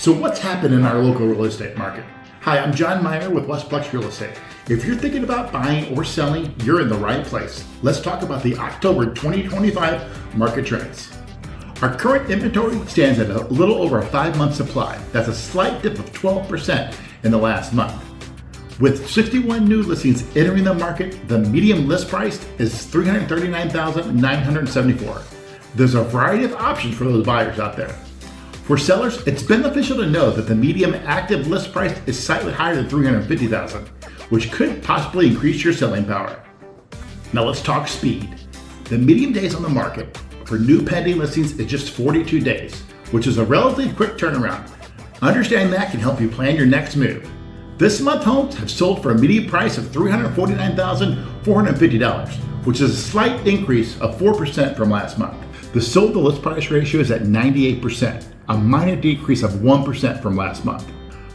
So what's happened in our local real estate market? Hi, I'm John Meier with Westplex Real Estate. If you're thinking about buying or selling, you're in the right place. Let's talk about the October 2025 market trends. Our current inventory stands at a little over a 5-month supply. That's a slight dip of 12% in the last month. With 61 new listings entering the market, the median list price is $339,974. There's a variety of options for those buyers out there. For sellers, it's beneficial to know that the median active list price is slightly higher than $350,000, which could possibly increase your selling power. Now let's talk speed. The median days on the market for new pending listings is just 42 days, which is a relatively quick turnaround. Understanding that can help you plan your next move. This month, homes have sold for a median price of $349,450, which is a slight increase of 4% from last month. The sold to list price ratio is at 98%, a minor decrease of 1% from last month.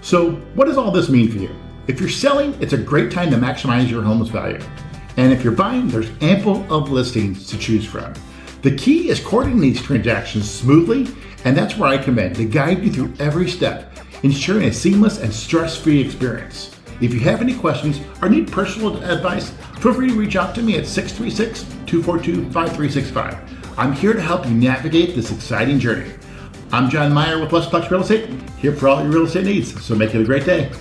So what does all this mean for you? If you're selling, it's a great time to maximize your home's value. And if you're buying, there's ample of listings to choose from. The key is coordinating these transactions smoothly, and that's where I come in to guide you through every step, ensuring a seamless and stress-free experience. If you have any questions or need personal advice, feel free to reach out to me at 636-242-5365. I'm here to help you navigate this exciting journey. I'm John Meier with Westplex Real Estate, here for all your real estate needs, so make it a great day.